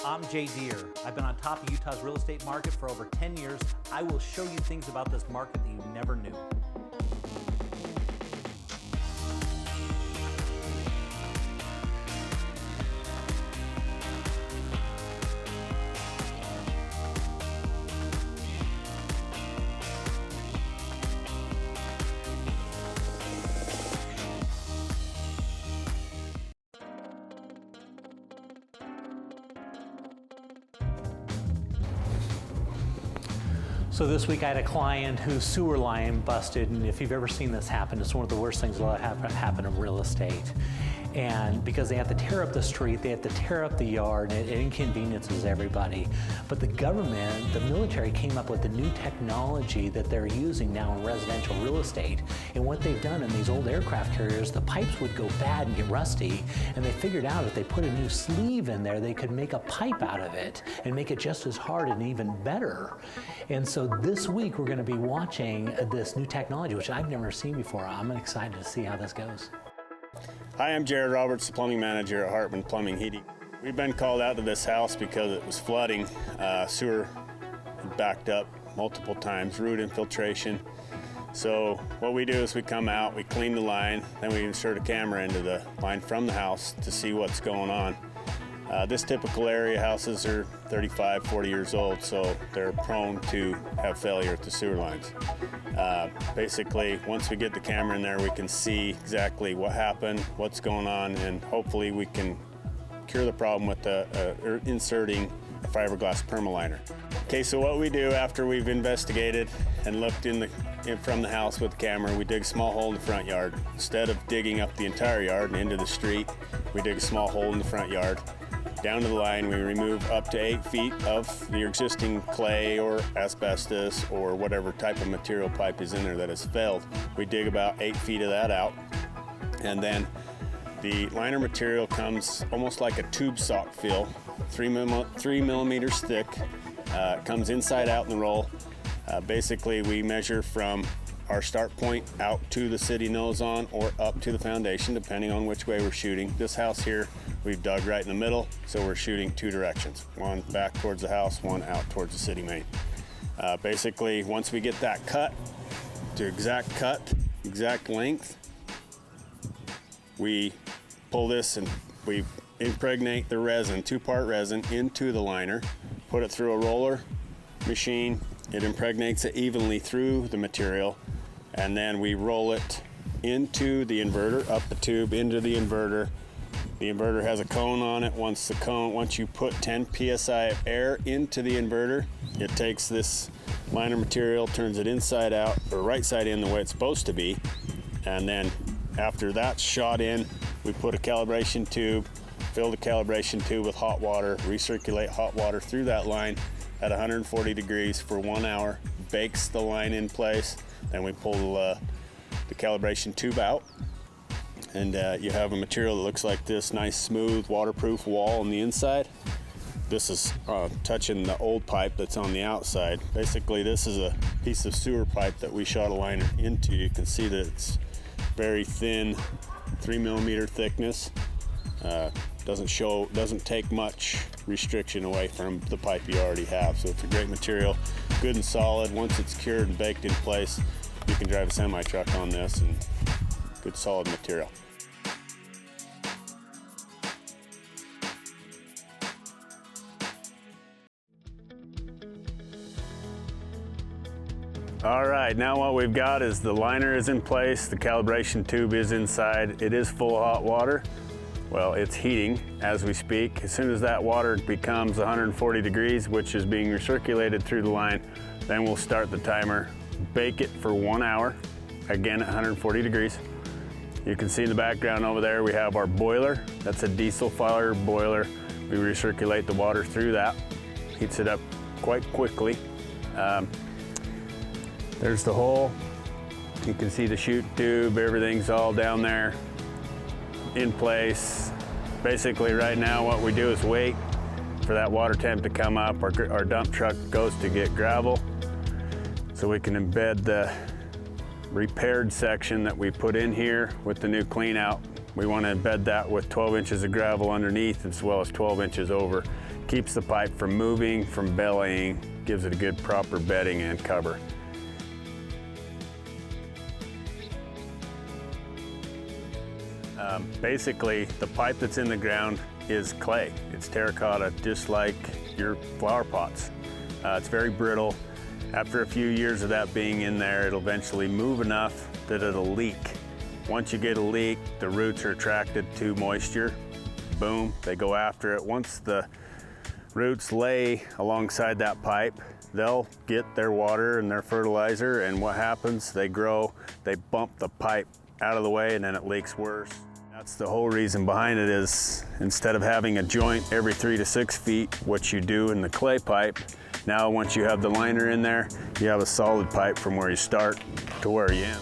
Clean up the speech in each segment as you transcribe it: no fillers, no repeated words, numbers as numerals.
I'm Jay Deher. I've been on top of Utah's real estate market for over 10 years. I will show you things about this market that you never knew. So this week I had a client whose sewer line busted, and if you've ever seen this happen, it's one of the worst things that happen in real estate. And because they have to tear up the street, they have to tear up the yard, and it inconveniences everybody. But the government, the military came up with the new technology that they're using now in residential real estate. And what they've done in these old aircraft carriers, the pipes would go bad and get rusty, and they figured out if they put a new sleeve in there, they could make a pipe out of it and make it just as hard and even better. And so this week we're going to be watching this new technology, which I've never seen before. I'm excited to see how this goes. Hi, I'm Jared Roberts, the plumbing manager at Hartman Plumbing Heating. We've been called out to this house because it was flooding. Sewer backed up multiple times, root infiltration. So what we do is we come out, we clean the line, then we insert a camera into the line from the house to see what's going on. This typical area houses are 35, 40 years old, so they're prone to have failure at the sewer lines. Basically, once we get the camera in there, we can see exactly what happened, what's going on, and hopefully we can cure the problem with inserting a fiberglass permaliner. Okay, so what we do after we've investigated and looked from the house with the camera, we dig a small hole in the front yard. Instead of digging up the entire yard and into the street, we dig a small hole in the front yard. Down to the line, we remove up to 8 feet of the existing clay or asbestos or whatever type of material pipe is in there that has failed. We dig about 8 feet of that out, and then the liner material comes almost like a tube sock fill, 3 millimeters thick. It comes inside out in the roll. Basically, we measure from our start point out to the city nose on or up to the foundation, depending on which way we're shooting. This house here, we've dug right in the middle, so we're shooting 2 directions. One back towards the house, one out towards the city main. Basically, once we get that cut to exact length, we pull this and we impregnate the resin, 2-part resin, into the liner, put it through a roller machine. It impregnates it evenly through the material, and then we roll it into the inverter, up the tube into the inverter. The inverter has a cone on it. Once you put 10 psi of air into the inverter, it takes this liner material, turns it inside out, or right side in the way it's supposed to be. And then after that's shot in, we put a calibration tube, fill the calibration tube with hot water, recirculate hot water through that line at 140 degrees for 1 hour, bakes the line in place. Then we pull the calibration tube out, and you have a material that looks like this, nice smooth waterproof wall on the inside. This is touching the old pipe that's on the outside. Basically, this is a piece of sewer pipe that we shot a liner into. You can see that it's very thin, 3 millimeter thickness. Doesn't take much restriction away from the pipe you already have. So it's a great material, good and solid. Once it's cured and baked in place, you can drive a semi truck on this, and good solid material. All right, now what we've got is the liner is in place, the calibration tube is inside, it is full of hot water. Well, it's heating as we speak. As soon as that water becomes 140 degrees, which is being recirculated through the line, then we'll start the timer, bake it for 1 hour, again at 140 degrees. You can see in the background over there, we have our boiler. That's a diesel fire boiler. We recirculate the water through that, heats it up quite quickly. There's the hole. You can see the chute tube, everything's all down there in place. Basically right now what we do is wait for that water temp to come up. Our dump truck goes to get gravel so we can embed the repaired section that we put in here with the new clean out We want to embed that with 12 inches of gravel underneath as well as 12 inches over. Keeps the pipe from moving, from bellying, gives it a good proper bedding and cover. Basically, the pipe that's in the ground is clay. It's terracotta, just like your flower pots. It's very brittle. After a few years of that being in there, it'll eventually move enough that it'll leak. Once you get a leak, the roots are attracted to moisture. Boom, they go after it. Once the roots lay alongside that pipe, they'll get their water and their fertilizer, and what happens, they grow, they bump the pipe out of the way, and then it leaks worse. That's the whole reason behind it is, instead of having a joint every 3 to 6 feet, which you do in the clay pipe, now once you have the liner in there, you have a solid pipe from where you start to where you end.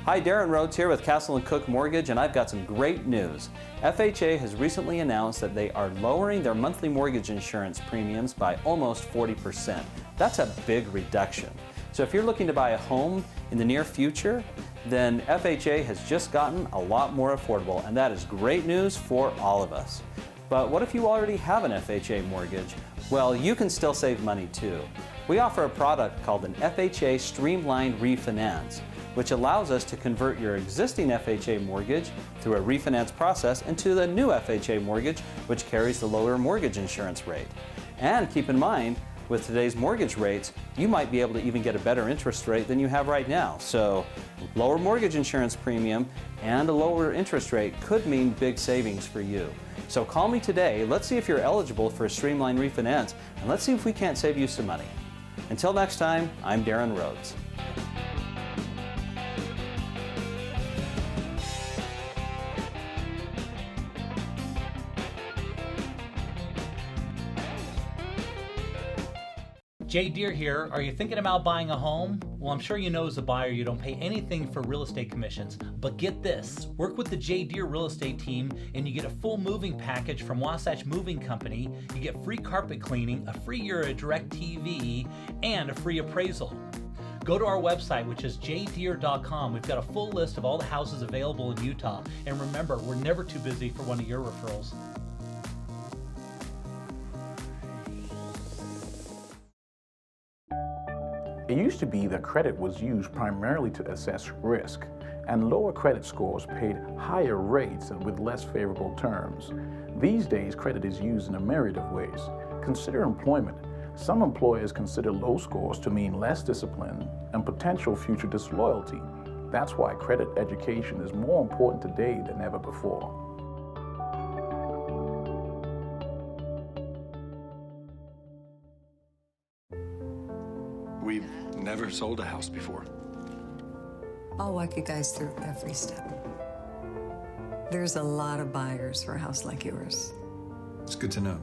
Hi, Darin Rhodes here with Castle & Cook Mortgage, and I've got some great news. FHA has recently announced that they are lowering their monthly mortgage insurance premiums by almost 40%. That's a big reduction. So if you're looking to buy a home in the near future, then FHA has just gotten a lot more affordable, and that is great news for all of us. But what if you already have an FHA mortgage? Well, you can still save money too. We offer a product called an FHA Streamlined Refinance, which allows us to convert your existing FHA mortgage through a refinance process into the new FHA mortgage, which carries the lower mortgage insurance rate. And keep in mind, with today's mortgage rates, you might be able to even get a better interest rate than you have right now. So lower mortgage insurance premium and a lower interest rate could mean big savings for you. So call me today, let's see if you're eligible for a streamlined refinance, and let's see if we can't save you some money. Until next time, I'm Darin Rhodes. Jay Deher here. Are you thinking about buying a home? Well, I'm sure you know as a buyer you don't pay anything for real estate commissions. But get this, work with the Jay Deher real estate team and you get a full moving package from Wasatch Moving Company. You get free carpet cleaning, a free year of DirecTV, and a free appraisal. Go to our website, which is jaydeher.com. We've got a full list of all the houses available in Utah. And remember, we're never too busy for one of your referrals. It used to be that credit was used primarily to assess risk, and lower credit scores paid higher rates and with less favorable terms. These days, credit is used in a myriad of ways. Consider employment. Some employers consider low scores to mean less discipline and potential future disloyalty. That's why credit education is more important today than ever before. We've never sold a house before. I'll walk you guys through every step. There's a lot of buyers for a house like yours. It's good to know.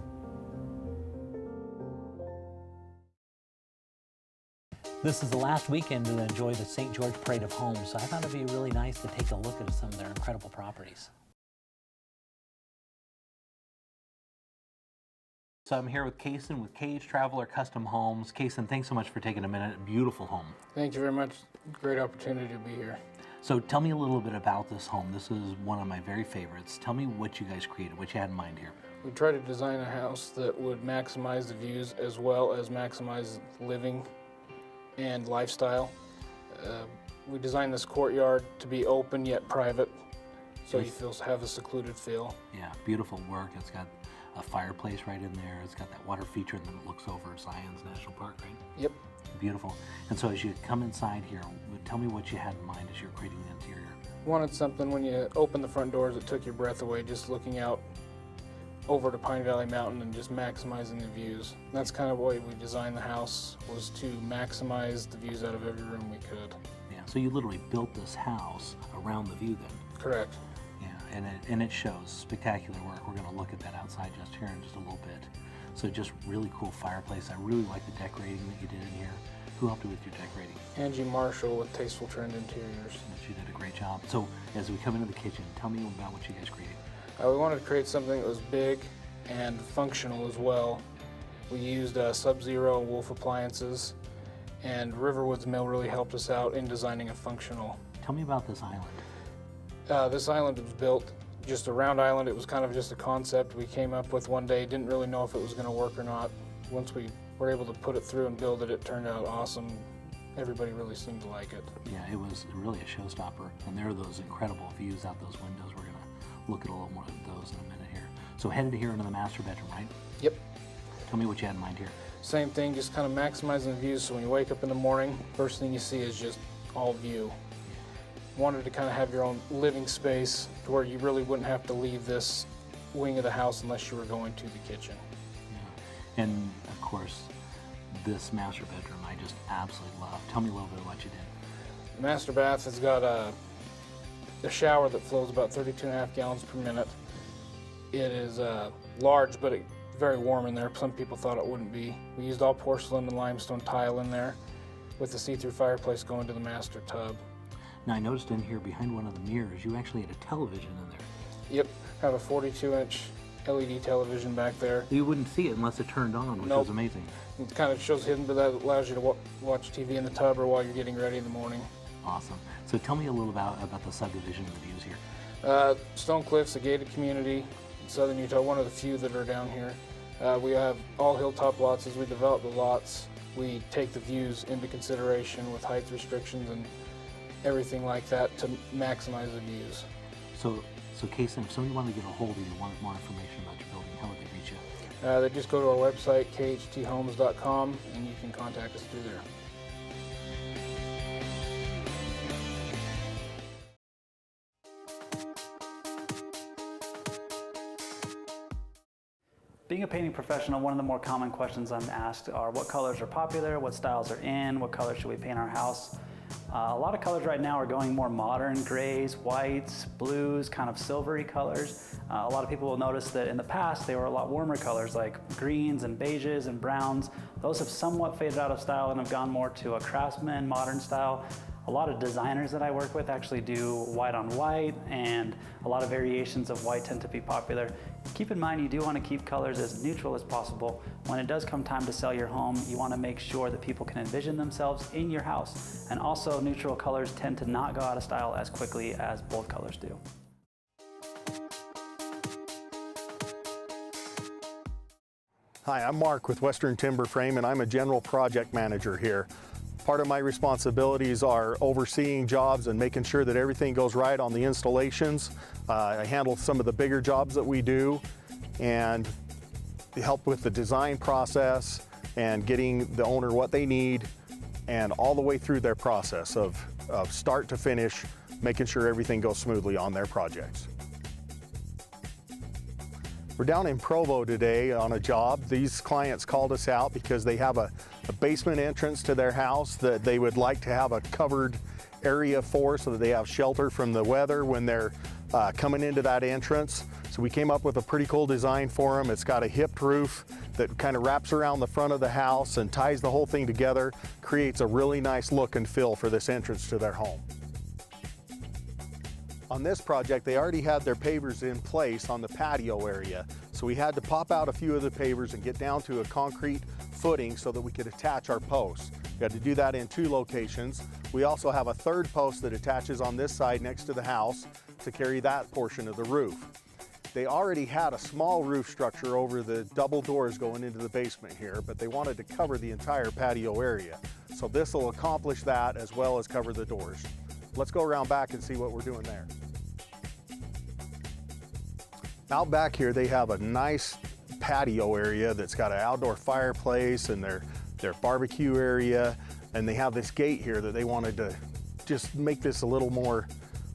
This is the last weekend to enjoy the St. George Parade of Homes, so I thought it'd be really nice to take a look at some of their incredible properties. So I'm here with Kaysen with Cage Traveler Custom Homes. Kaysen, thanks so much for taking a minute. Beautiful home. Thank you very much. Great opportunity to be here. So tell me a little bit about this home. This is one of my very favorites. Tell me what you guys created, what you had in mind here. We tried to design a house that would maximize the views as well as maximize living and lifestyle. We designed this courtyard to be open yet private, so you have a secluded feel. Yeah, beautiful work. It's got a fireplace right in there. It's got that water feature, and then it looks over Zion's National Park, right? Yep. Beautiful. And so as you come inside here, tell me what you had in mind as you're creating the interior. Wanted something when you open the front doors that took your breath away, just looking out over to Pine Valley Mountain and just maximizing the views. That's kind of what we designed the house, was to maximize the views out of every room we could. Yeah, so you literally built this house around the view then. Correct. Yeah, and it shows spectacular work. We're going to look at that outside just here in just a little bit. So just really cool fireplace. I really like the decorating that you did in here. Who helped you with your decorating? Angie Marshall with Tasteful Trend Interiors. She did a great job. So as we come into the kitchen, tell me about what you guys created. We wanted to create something that was big and functional as well, We used Sub-Zero and Wolf appliances, and Riverwoods Mill really helped us out in designing a functional. Tell me about this island. This island was built just a round island. It was kind of just a concept we came up with one day. Didn't really know if it was going to work or not. Once we were able to put it through and build it, it turned out awesome. Everybody really seemed to like it. Yeah, it was really a showstopper. And there are those incredible views out those windows. We're going to look at a little more of those in a minute here. So headed here into the master bedroom, right? Yep. Tell me what you had in mind here. Same thing, just kind of maximizing the views. So when you wake up in the morning, first thing you see is just all view. Wanted to kind of have your own living space to where you really wouldn't have to leave this wing of the house unless you were going to the kitchen. Yeah. And of course, this master bedroom I just absolutely love. Tell me a little bit about what you did. The master bath has got a shower that flows about 32.5 gallons per minute. It is large, but very warm in there. Some people thought it wouldn't be. We used all porcelain and limestone tile in there with the see-through fireplace going to the master tub. Now I noticed in here behind one of the mirrors, you actually had a television in there. Yep, have a 42-inch LED television back there. You wouldn't see it unless it turned on, which Nope. was amazing. It kind of shows hidden, but that allows you to watch TV in the tub or while you're getting ready in the morning. Awesome. So tell me a little about the subdivision and the views here. Stone Cliff's a gated community in southern Utah, one of the few that are down here. We have all hilltop lots. As we develop the lots, we take the views into consideration with height restrictions and everything like that to maximize the views. So Kason, if somebody wanted to get a hold of you, wanted more information about your building, how would they reach you? They just go to our website, khthomes.com, and you can contact us through there. Being a painting professional, one of the more common questions I'm asked are what colors are popular, what styles are in, what colors should we paint our house? A lot of colors right now are going more modern, grays, whites, blues, kind of silvery colors. A lot of people will notice that in the past they were a lot warmer colors like greens and beiges and browns. Those have somewhat faded out of style and have gone more to a craftsman, modern style. A lot of designers that I work with actually do white on white, and a lot of variations of white tend to be popular. Keep in mind you do want to keep colors as neutral as possible. When it does come time to sell your home, you want to make sure that people can envision themselves in your house. And also neutral colors tend to not go out of style as quickly as bold colors do. Hi, I'm Mark with Western Timber Frame, and I'm a general project manager here. Part of my responsibilities are overseeing jobs and making sure that everything goes right on the installations. I handle some of the bigger jobs that we do and help with the design process and getting the owner what they need, and all the way through their process of start to finish, making sure everything goes smoothly on their projects. We're down in Provo today on a job. These clients called us out because they have a basement entrance to their house that they would like to have a covered area for, so that they have shelter from the weather when they're coming into that entrance. So we came up with a pretty cool design for them. It's got a hipped roof that kind of wraps around the front of the house and ties the whole thing together, creates a really nice look and feel for this entrance to their home. On this project, they already had their pavers in place on the patio area, so we had to pop out a few of the pavers and get down to a concrete footing so that we could attach our posts. We had to do that in 2 locations. We also have a 3rd post that attaches on this side next to the house to carry that portion of the roof. They already had a small roof structure over the double doors going into the basement here, but they wanted to cover the entire patio area. So this will accomplish that as well as cover the doors. Let's go around back and see what we're doing there. Out back here, they have a nice patio area that's got an outdoor fireplace and their barbecue area, and they have this gate here that they wanted to just make this a little more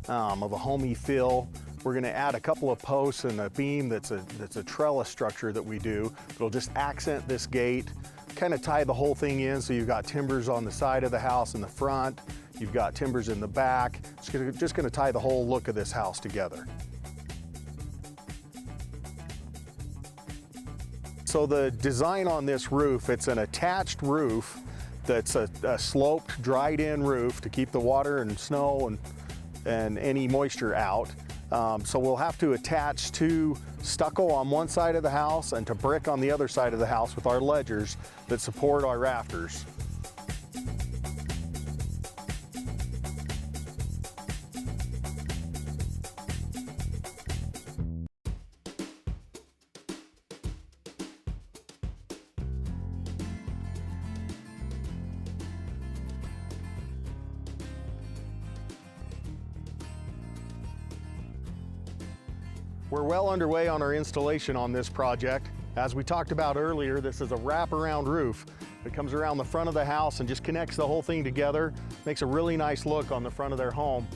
of a homey feel. We're going to add a couple of posts and a beam that's a trellis structure that we do. It'll just accent this gate, kind of tie the whole thing in, so you've got timbers on the side of the house in the front, you've got timbers in the back. It's just going to tie the whole look of this house together. So the design on this roof, it's an attached roof that's a sloped, dried-in roof to keep the water and snow and any moisture out. So we'll have to attach to stucco on one side of the house and to brick on the other side of the house with our ledgers that support our rafters. We're well underway on our installation on this project. As we talked about earlier, this is a wraparound roof that comes around the front of the house and just connects the whole thing together. Makes a really nice look on the front of their home.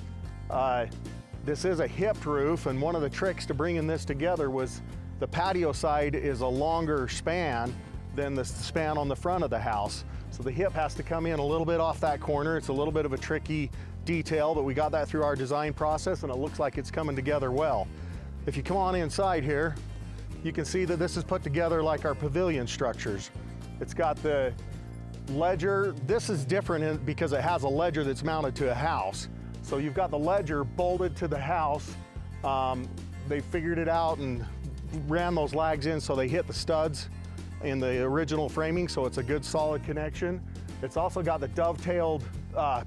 This is a hipped roof, and one of the tricks to bringing this together was the patio side is a longer span than the span on the front of the house. So the hip has to come in a little bit off that corner. It's a little bit of a tricky detail, but we got that through our design process, and it looks like it's coming together well. If you come on inside here, you can see that this is put together like our pavilion structures. It's got the ledger. This is different because it has a ledger that's mounted to a house. So you've got the ledger bolted to the house. They figured it out and ran those lags in so they hit the studs in the original framing, so it's a good solid connection. It's also got the dovetailed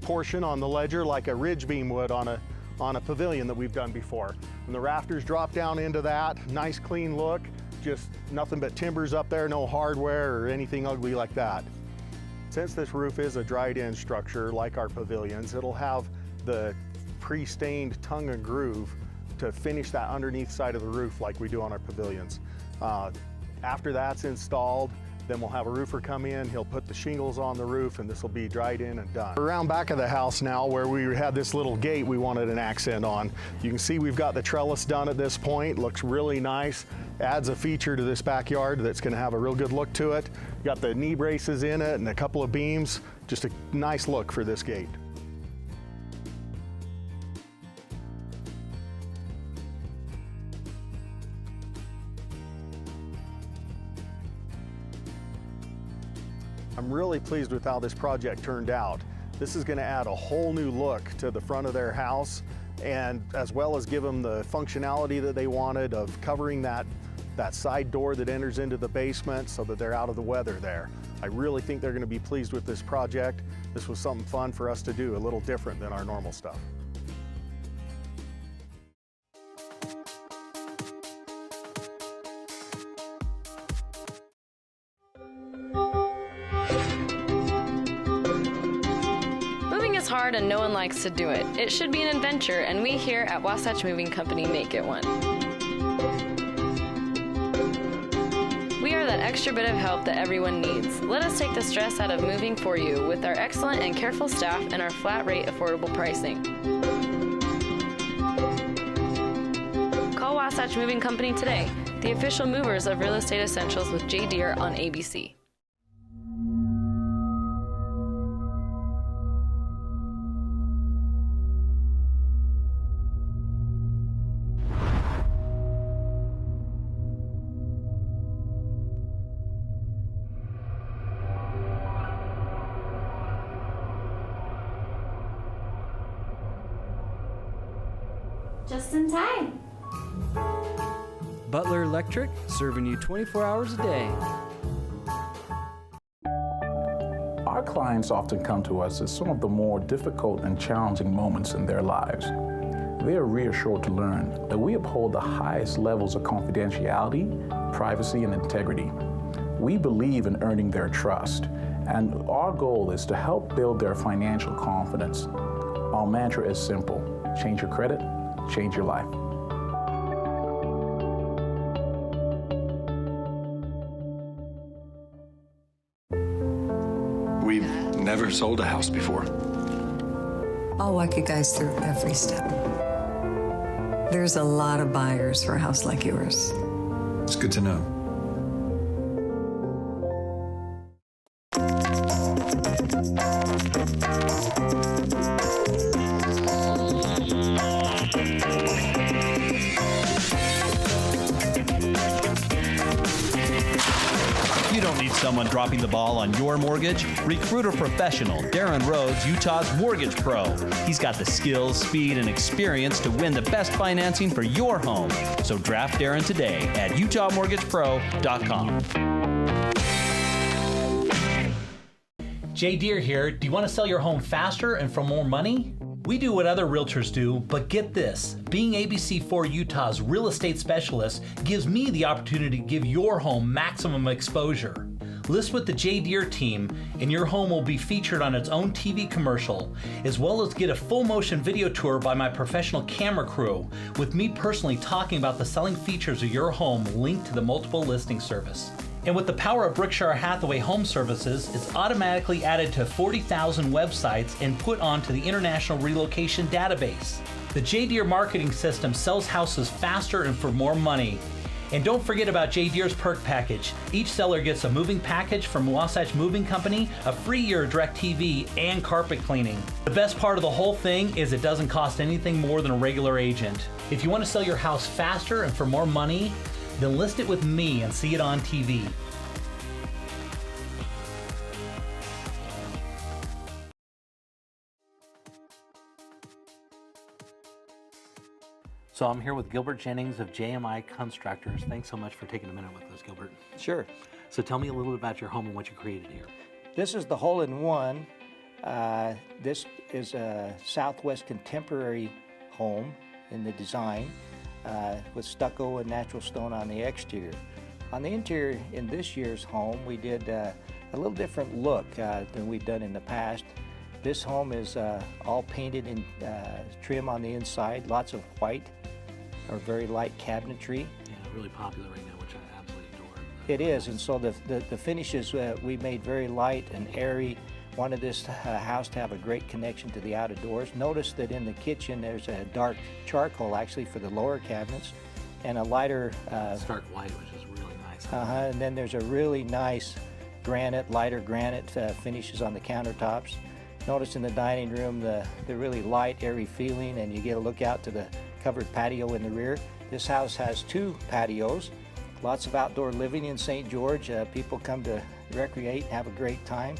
portion on the ledger like a ridge beam would on a pavilion that we've done before. And the rafters drop down into that, nice clean look, just nothing but timbers up there, no hardware or anything ugly like that. Since this roof is a dried-in structure like our pavilions, it'll have the pre-stained tongue and groove to finish that underneath side of the roof like we do on our pavilions. After that's installed, then we'll have a roofer come in, he'll put the shingles on the roof, and this will be dried in and done. Around back of the house now, where we had this little gate we wanted an accent on. You can see we've got the trellis done at this point, looks really nice. Adds a feature to this backyard that's gonna have a real good look to it. Got the knee braces in it and a couple of beams. Just a nice look for this gate. I'm really pleased with how this project turned out. This is going to add a whole new look to the front of their house, and as well as give them the functionality that they wanted of covering that side door that enters into the basement so that they're out of the weather there. I really think they're going to be pleased with this project. This was something fun for us to do, a little different than our normal stuff. It's hard and no one likes to do it. It should be an adventure, and we here at Wasatch Moving Company make it one. We are that extra bit of help that everyone needs. Let us take the stress out of moving for you with our excellent and careful staff and our flat rate affordable pricing. Call Wasatch Moving Company today, the official movers of Real Estate Essentials with Jay Deher on ABC. Just in time. Butler Electric, serving you 24 hours a day. Our clients often come to us at some of the more difficult and challenging moments in their lives. They are reassured to learn that we uphold the highest levels of confidentiality, privacy, and integrity. We believe in earning their trust, and our goal is to help build their financial confidence. Our mantra is simple: change your credit, change your life. We've never sold a house before. I'll walk you guys through every step. There's a lot of buyers for a house like yours. It's good to know. someone dropping the ball on your mortgage? Recruit a professional, Darin Rhodes, Utah's Mortgage Pro. He's got the skills, speed, and experience to win the best financing for your home. So draft Darin today at utahmortgagepro.com. Jay Deher here. Do you want to sell your home faster and for more money? We do what other realtors do, but get this. Being ABC4 Utah's real estate specialist gives me the opportunity to give your home maximum exposure. List with the Jay Deher team, and your home will be featured on its own TV commercial, as well as get a full motion video tour by my professional camera crew, with me personally talking about the selling features of your home linked to the multiple listing service. And with the power of Berkshire Hathaway Home Services, it's automatically added to 40,000 websites and put onto the International Relocation Database. The Jay Deher marketing system sells houses faster and for more money. And don't forget about Jay Deher's perk package. Each seller gets a moving package from Wasatch Moving Company, a free year of DirecTV, and carpet cleaning. The best part of the whole thing is it doesn't cost anything more than a regular agent. If you want to sell your house faster and for more money, then list it with me and see it on TV. So I'm here with Gilbert Jennings of JMI Constructors. Thanks so much for taking a minute with us, Gilbert. Sure. So tell me a little bit about your home and what you created here. This is the hole-in-one. This is a Southwest contemporary home in the design with stucco and natural stone on the exterior. On the interior in this year's home, we did a little different look than we've done in the past. This home is all painted in trim on the inside, lots of white or very light cabinetry. Yeah, really popular right now, which I absolutely adore. It is, and so the finishes we made very light and airy. Wanted this house to have a great connection to the outdoors. Notice that in the kitchen there's a dark charcoal actually for the lower cabinets and a lighter stark white, which is really nice. And then there's a really nice granite, lighter granite finishes on the countertops. Notice in the dining room the really light, airy feeling, and you get a look out to the covered patio in the rear. This house has 2 patios. Lots of outdoor living in St. George. People come to recreate and have a great time.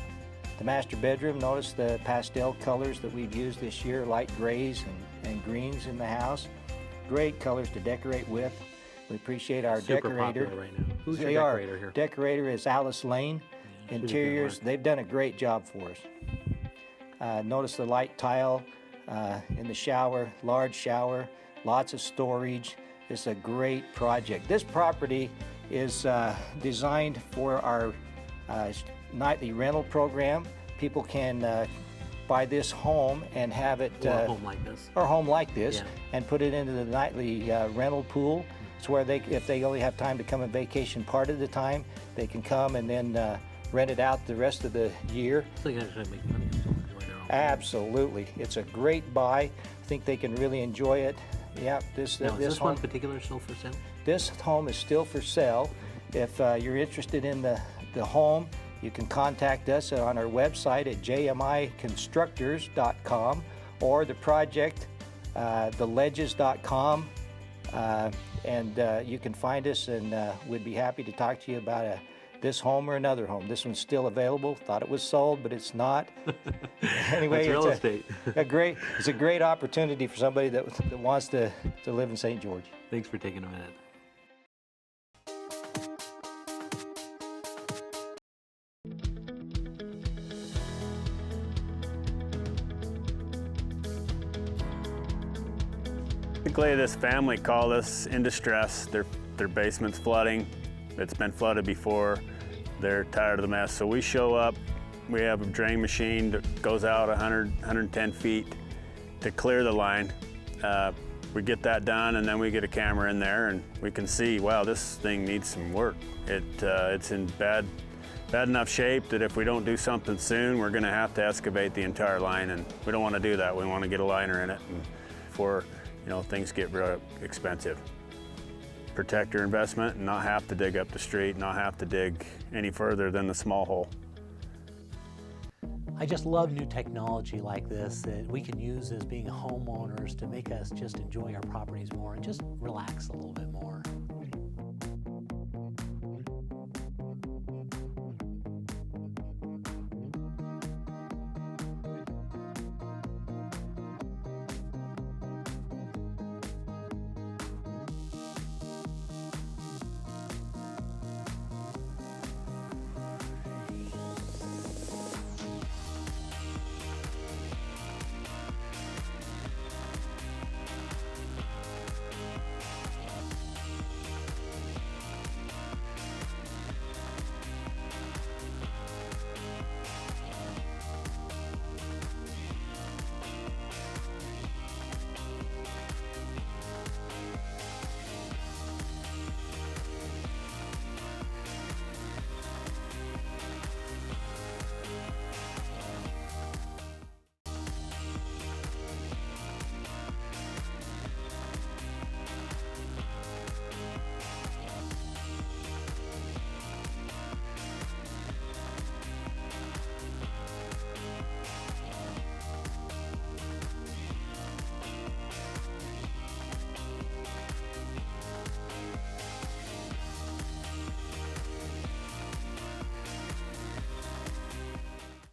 The master bedroom, notice the pastel colors that we've used this year, light grays and greens in the house. Great colors to decorate with. We appreciate our Super decorator. Popular right now. Who's They your are. decorator here? Decorator is Alice Lane. Yeah, Interiors, they've done a great job for us. Notice the light tile in the shower, large shower, lots of storage. It's a great project. This property is designed for our nightly rental program. People can buy this home and have it Or a home like this. or a home like this, Yeah. and put it into the nightly rental pool. It's where they, if they only have time to come on vacation part of the time, they can come and then rent it out the rest of the year. So you actually make money and still enjoy their home. Absolutely, it's a great buy. I think they can really enjoy it. Yeah, Now, is this home, one particular still for sale? This home is still for sale. If you're interested in the home, you can contact us on our website at jmiconstructors.com or the project, theledges.com, and you can find us, and we'd be happy to talk to you about this home or another home. This one's still available. Thought it was sold, but it's not. Anyway, That's real estate. It's a great opportunity for somebody that wants to live in St. George. Thanks for taking a minute. Basically, this family called us in distress. Their basement's flooding. It's been flooded before. They're tired of the mess. So we show up. We have a drain machine that goes out 100, 110 feet to clear the line. We get that done, and then we get a camera in there, and we can see, wow, this thing needs some work. It's in bad enough shape that if we don't do something soon, we're gonna have to excavate the entire line, and we don't wanna do that. We wanna get a liner in it before things get real expensive. Protect your investment and not have to dig up the street, not have to dig any further than the small hole. I just love new technology like this that we can use as being homeowners to make us just enjoy our properties more and just relax a little bit more.